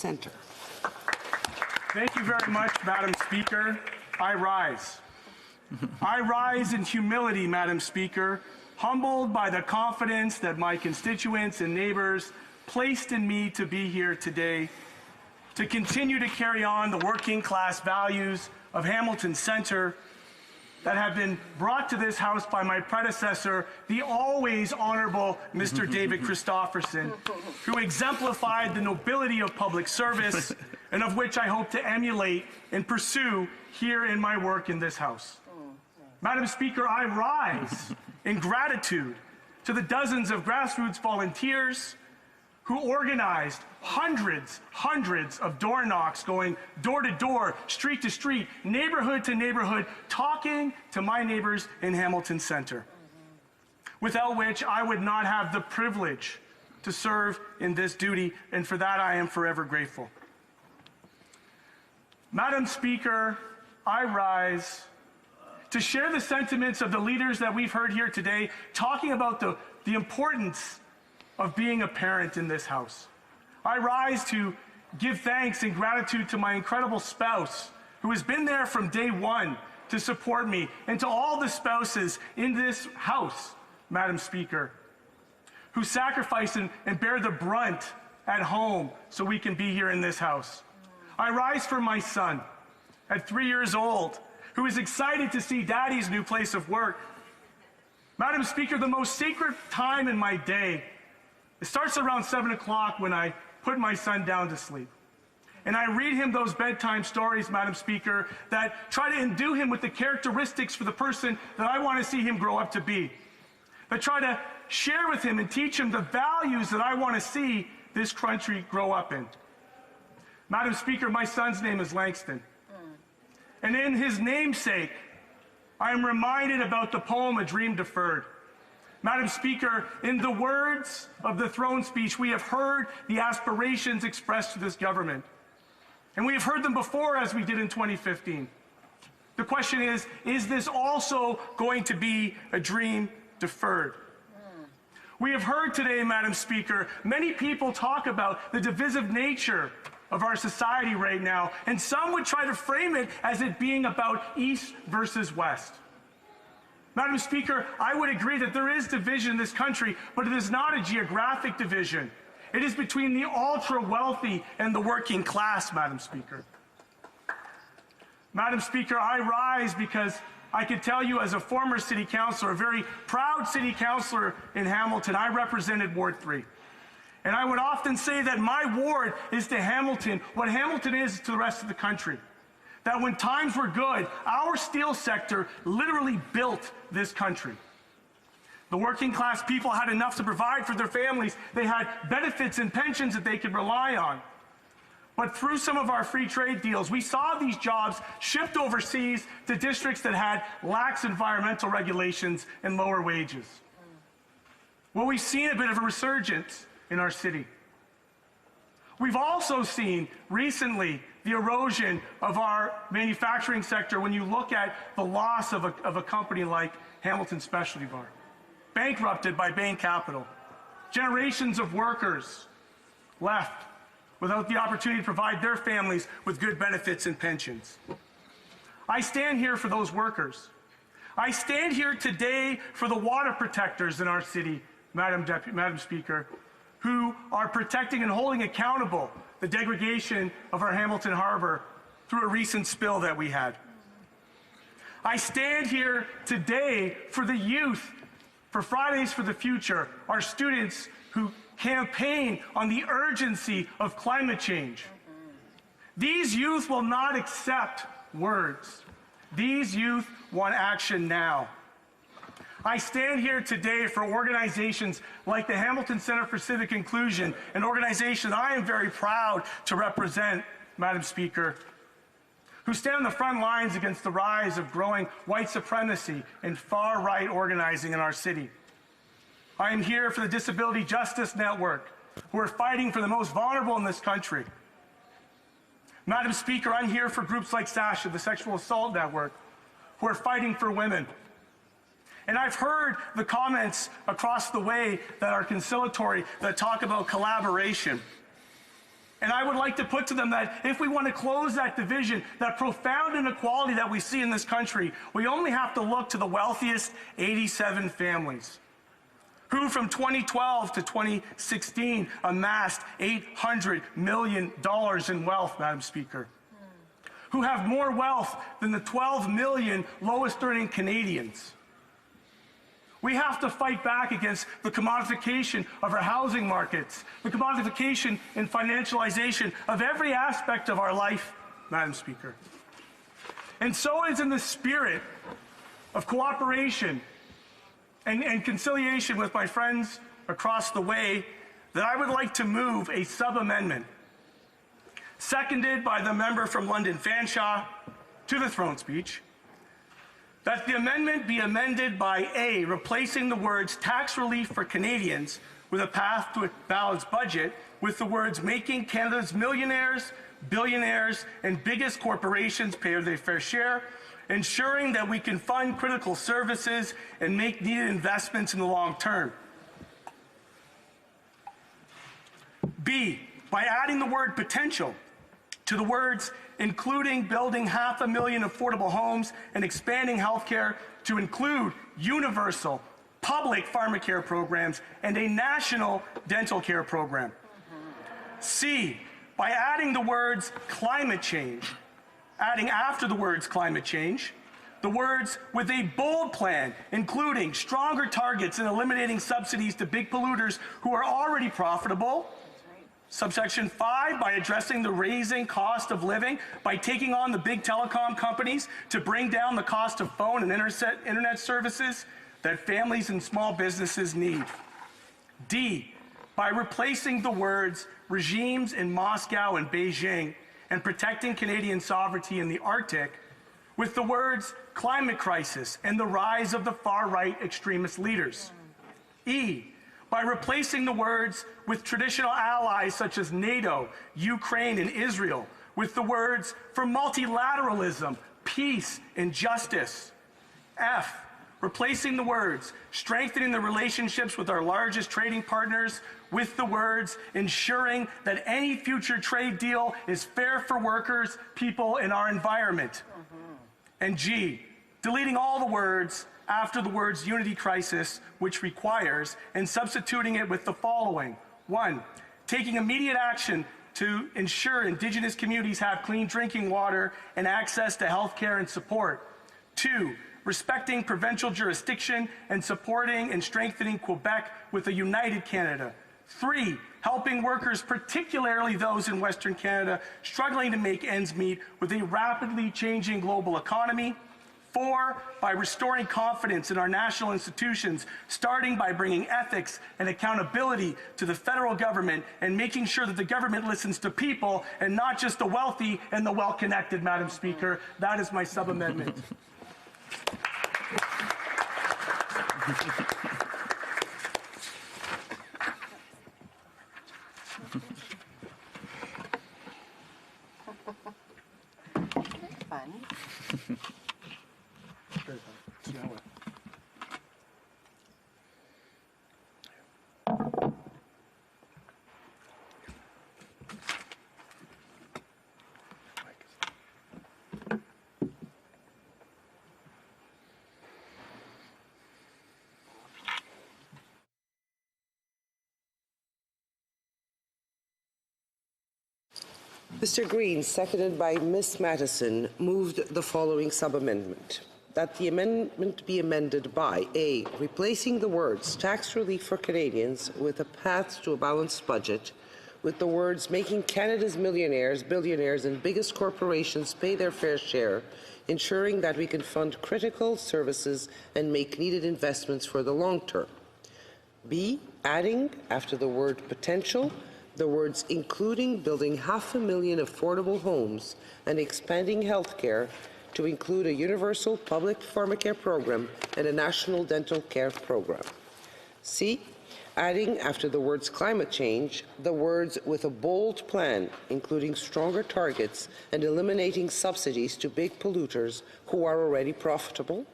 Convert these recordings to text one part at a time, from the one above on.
Centre. Thank you very much, Madam Speaker. I rise. I rise in humility, Madam Speaker, humbled by the confidence that my constituents and neighbours placed in me to be here today, to continue to carry on the working class values of Hamilton Centre that have been brought to this House by my predecessor, the always honourable Mr. David Christopherson, who exemplified the nobility of public service and of which I hope to emulate and pursue here in my work in this House. Madam Speaker, I rise in gratitude to the dozens of grassroots volunteers who organized hundreds of door knocks, going door to door, street to street, neighborhood to neighborhood, talking to my neighbors in Hamilton Centre, without which I would not have the privilege to serve in this duty, and for that I am forever grateful. Madam Speaker, I rise to share the sentiments of the leaders that we've heard here today, talking about the importance of being a parent in this House. I rise to give thanks and gratitude to my incredible spouse, who has been there from day one to support me, and to all the spouses in this House, Madam Speaker, who sacrifice and bear the brunt at home so we can be here in this House. I rise for my son, at 3 years old, who is excited to see Daddy's new place of work. Madam Speaker, the most sacred time in my day, it starts around 7 o'clock when I put my son down to sleep. And I read him those bedtime stories, Madam Speaker, that try to endue him with the characteristics for the person that I want to see him grow up to be. That try to share with him and teach him the values that I want to see this country grow up in. Madam Speaker, my son's name is Langston. And in his namesake, I am reminded about the poem, A Dream Deferred. Madam Speaker, in the words of the throne speech, we have heard the aspirations expressed to this government. And we have heard them before, as we did in 2015. The question is this also going to be a dream deferred? We have heard today, Madam Speaker, many people talk about the divisive nature of our society right now, and some would try to frame it as it being about East versus West. Madam Speaker, I would agree that there is division in this country, but it is not a geographic division. It is between the ultra-wealthy and the working class, Madam Speaker. Madam Speaker, I rise because I can tell you as a former city councillor, a very proud city councillor in Hamilton, I represented Ward 3. And I would often say that my ward is to Hamilton what Hamilton is to the rest of the country. That when times were good, our steel sector literally built this country. The working class people had enough to provide for their families. They had benefits and pensions that they could rely on. But through some of our free trade deals, we saw these jobs shipped overseas to districts that had lax environmental regulations and lower wages. Well, we've seen a bit of a resurgence in our city. We've also seen recently the erosion of our manufacturing sector when you look at the loss of a company like Hamilton Specialty Bar, bankrupted by Bain Capital. Generations of workers left without the opportunity to provide their families with good benefits and pensions. I stand here for those workers. I stand here today for the water protectors in our city, Madam Speaker, who are protecting and holding accountable the degradation of our Hamilton Harbor through a recent spill that we had. I stand here today for the youth, for Fridays for the Future, our students who campaign on the urgency of climate change. These youth will not accept words. These youth want action now. I stand here today for organizations like the Hamilton Center for Civic Inclusion, an organization I am very proud to represent, Madam Speaker, who stand on the front lines against the rise of growing white supremacy and far-right organizing in our city. I am here for the Disability Justice Network, who are fighting for the most vulnerable in this country. Madam Speaker, I'm here for groups like SASHA, the Sexual Assault Network, who are fighting for women. And I've heard the comments across the way that are conciliatory, that talk about collaboration. And I would like to put to them that if we want to close that division, that profound inequality that we see in this country, we only have to look to the wealthiest 87 families, who from 2012 to 2016 amassed $800 million in wealth, Madam Speaker, who have more wealth than the 12 million lowest earning Canadians. We have to fight back against the commodification of our housing markets, the commodification and financialization of every aspect of our life, Madam Speaker. And so is in the spirit of cooperation and conciliation with my friends across the way that I would like to move a sub-amendment, seconded by the member from London Fanshawe, to the throne speech, that the amendment be amended by A, replacing the words tax relief for Canadians with a path to a balanced budget with the words making Canada's millionaires, billionaires, and biggest corporations pay their fair share, ensuring that we can fund critical services and make needed investments in the long term. B, by adding the word potential to the words including building 500,000 affordable homes and expanding healthcare to include universal public pharmacare programs and a national dental care program. C, by adding the words climate change, adding after the words climate change, the words with a bold plan, including stronger targets and eliminating subsidies to big polluters who are already profitable. Subsection 5, by addressing the raising cost of living, by taking on the big telecom companies to bring down the cost of phone and internet services that families and small businesses need. D, by replacing the words regimes in Moscow and Beijing and protecting Canadian sovereignty in the Arctic with the words climate crisis and the rise of the far-right extremist leaders. E, by replacing the words with traditional allies such as NATO, Ukraine, and Israel with the words for multilateralism, peace, and justice. F, replacing the words strengthening the relationships with our largest trading partners with the words ensuring that any future trade deal is fair for workers, people, and our environment. And G, deleting all the words after the words unity crisis, which requires, and substituting it with the following. 1, taking immediate action to ensure Indigenous communities have clean drinking water and access to health care and support. 2, respecting provincial jurisdiction and supporting and strengthening Quebec with a united Canada. 3, helping workers, particularly those in Western Canada, struggling to make ends meet with a rapidly changing global economy. 4, by restoring confidence in our national institutions, starting by bringing ethics and accountability to the federal government and making sure that the government listens to people and not just the wealthy and the well-connected, Madam Speaker. That is my sub-amendment. Fun. Mr. Green, seconded by Ms. Mattison, moved the following sub-amendment. That the amendment be amended by A, replacing the words tax relief for Canadians with a path to a balanced budget with the words making Canada's millionaires, billionaires, and biggest corporations pay their fair share, ensuring that we can fund critical services and make needed investments for the long term. B, adding, after the word potential, the words including building 500,000 affordable homes and expanding healthcare to include a universal public pharmacare program and a national dental care program. C, adding after the words climate change, the words with a bold plan, including stronger targets and eliminating subsidies to big polluters who are already profitable.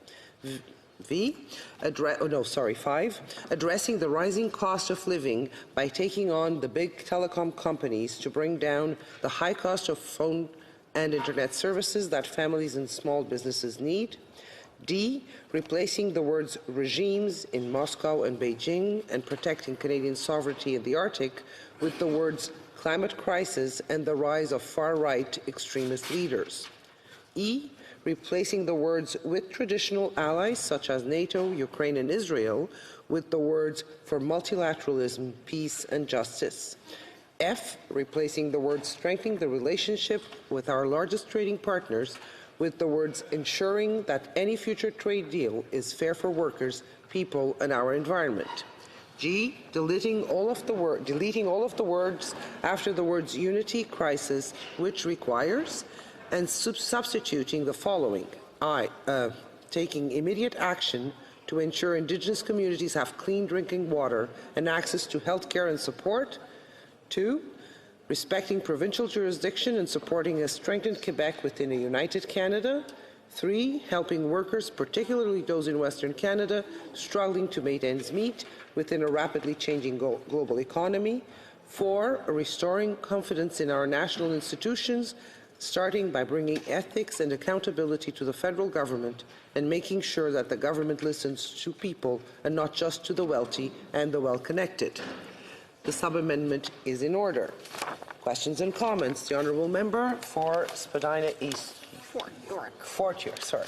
5. Addressing the rising cost of living by taking on the big telecom companies to bring down the high cost of phone and internet services that families and small businesses need. D. Replacing the words regimes in Moscow and Beijing and protecting Canadian sovereignty in the Arctic with the words climate crisis and the rise of far-right extremist leaders. E. Replacing the words with traditional allies such as NATO, Ukraine, and Israel with the words for multilateralism, peace, and justice. F. Replacing the words strengthening the relationship with our largest trading partners with the words ensuring that any future trade deal is fair for workers, people, and our environment. G. Deleting all of the words after the words unity, crisis, which requires, and substituting the following. Taking immediate action to ensure Indigenous communities have clean drinking water and access to health care and support. 2. Respecting provincial jurisdiction and supporting a strengthened Quebec within a united Canada. 3. Helping workers, particularly those in Western Canada, struggling to make ends meet within a rapidly changing global economy. 4. Restoring confidence in our national institutions, starting by bringing ethics and accountability to the federal government and making sure that the government listens to people and not just to the wealthy and the well-connected. The sub-amendment is in order. Questions and comments? The Honourable Member for Spadina East. Fort York, sorry.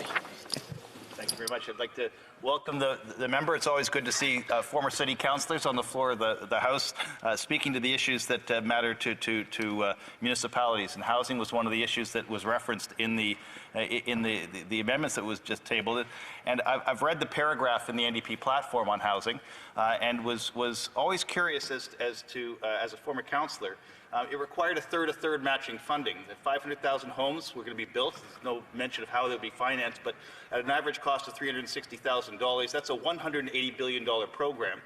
Thank you very much. I'd like to welcome the member. It's always good to see former city councillors on the floor of the House speaking to the issues that matter to municipalities. And housing was one of the issues that was referenced in the amendments that was just tabled. And I've read the paragraph in the NDP platform on housing and was always curious as a former councillor. It required a third matching funding. The 500,000 homes were going to be built. There's no mention of how they'll be financed, but at an average cost of $360,000, that's a $180 billion program.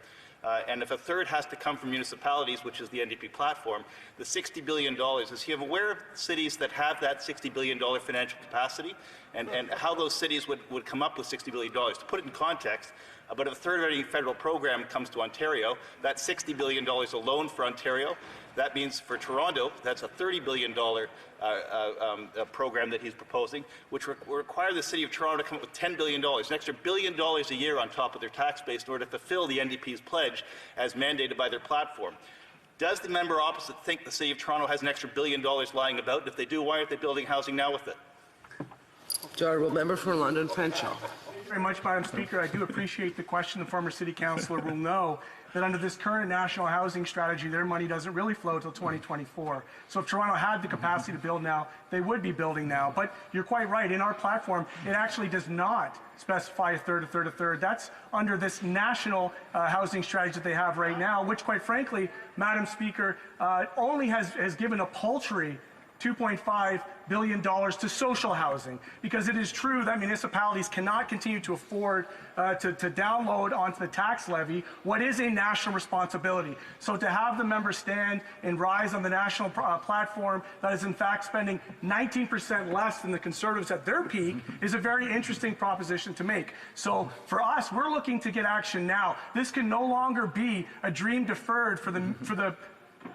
And if a third has to come from municipalities, which is the NDP platform, the $60 billion, is he aware of cities that have that $60 billion financial capacity and how those cities would come up with $60 billion? To put it in context, about a third of any federal program comes to Ontario. That's $60 billion alone for Ontario. That means for Toronto, that's a $30 billion program that he's proposing, which will require the City of Toronto to come up with $10 billion, an extra $1 billion a year on top of their tax base in order to fulfill the NDP's pledge as mandated by their platform. Does the member opposite think the City of Toronto has an extra $1 billion lying about? And if they do, why aren't they building housing now with it? The Honourable Member for London Fanshawe. Thank you very much, Madam Speaker. I do appreciate the question. The former city councillor will know that under this current national housing strategy, their money doesn't really flow until 2024. So if Toronto had the capacity to build now, they would be building now. But you're quite right. In our platform, it actually does not specify a third. That's under this national housing strategy that they have right now, which, quite frankly, Madam Speaker, only has given a paltry $2.5 billion to social housing, because it is true that municipalities cannot continue to afford to download onto the tax levy what is a national responsibility. So to have the member stand and rise on the national platform that is in fact spending 19% less than the Conservatives at their peak is a very interesting proposition to make. So for us, we're looking to get action now. This can no longer be a dream deferred for the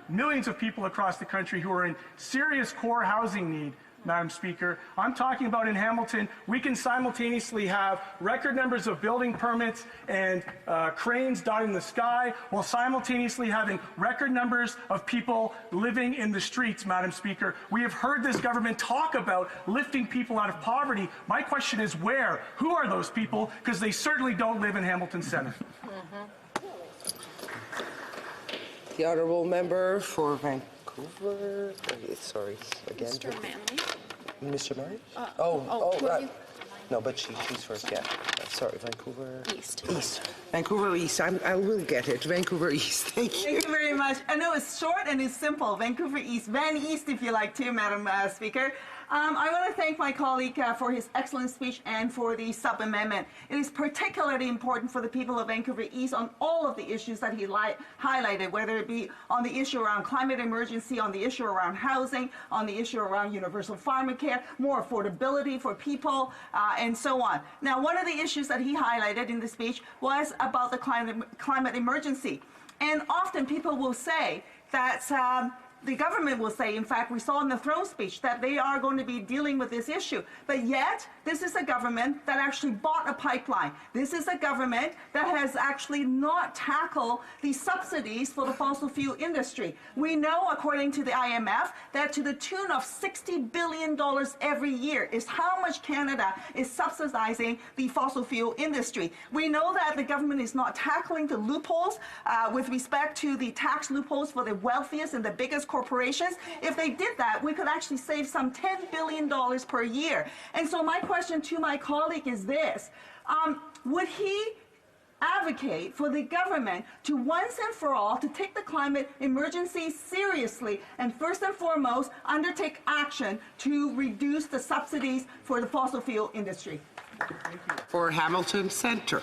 millions of people across the country who are in serious core housing need, Madam Speaker. I'm talking about in Hamilton, we can simultaneously have record numbers of building permits and cranes dotting the sky while simultaneously having record numbers of people living in the streets, Madam Speaker. We have heard this government talk about lifting people out of poverty. My question is where? Who are those people? Because they certainly don't live in Hamilton Centre. The Honourable Member for Vancouver. Sorry, again. Mr. Manley. Mr. Murray? No, but she's first, yeah. Sorry, Vancouver. East. Vancouver East. I will get it. Vancouver East. Thank you. Thank you very much. I know it's short and it's simple. Vancouver East, Van East, if you like, too, Madam Speaker. I want to thank my colleague for his excellent speech and for the sub-amendment. It is particularly important for the people of Vancouver East on all of the issues that he highlighted, whether it be on the issue around climate emergency, on the issue around housing, on the issue around universal pharmacare, more affordability for people, and so on. Now, one of the issues that he highlighted in the speech was about the climate emergency. And often people will say that the government will say, in fact, we saw in the throne speech that they are going to be dealing with this issue. But yet, this is a government that actually bought a pipeline. This is a government that has actually not tackled the subsidies for the fossil fuel industry. We know, according to the IMF, that to the tune of $60 billion every year is how much Canada is subsidizing the fossil fuel industry. We know that the government is not tackling the loopholes with respect to the tax loopholes for the wealthiest and the biggest corporations. If they did that, we could actually save some $10 billion per year. And so my question to my colleague is this. Would he advocate for the government to once and for all to take the climate emergency seriously and first and foremost undertake action to reduce the subsidies for the fossil fuel industry? For Hamilton Centre.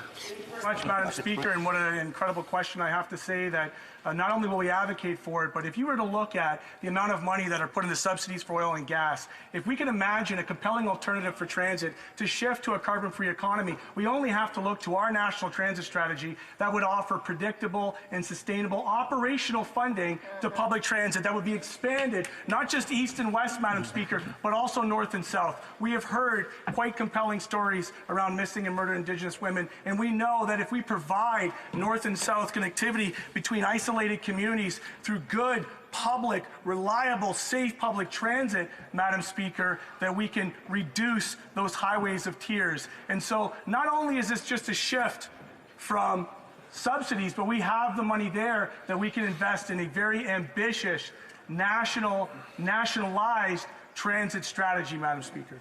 Much, Madam Speaker, and what an incredible question. I have to say that not only will we advocate for it, but if you were to look at the amount of money that are put into subsidies for oil and gas, if we can imagine a compelling alternative for transit to shift to a carbon-free economy, we only have to look to our national transit strategy that would offer predictable and sustainable operational funding to public transit that would be expanded, not just east and west, Madam Speaker, but also north and south. We have heard quite compelling stories around missing and murdered Indigenous women, and we know that if we provide north and south connectivity between isolated communities through good, public, reliable, safe public transit, Madam Speaker, that we can reduce those highways of tears. And so not only is this just a shift from subsidies, but we have the money there that we can invest in a very ambitious nationalized transit strategy, Madam Speaker.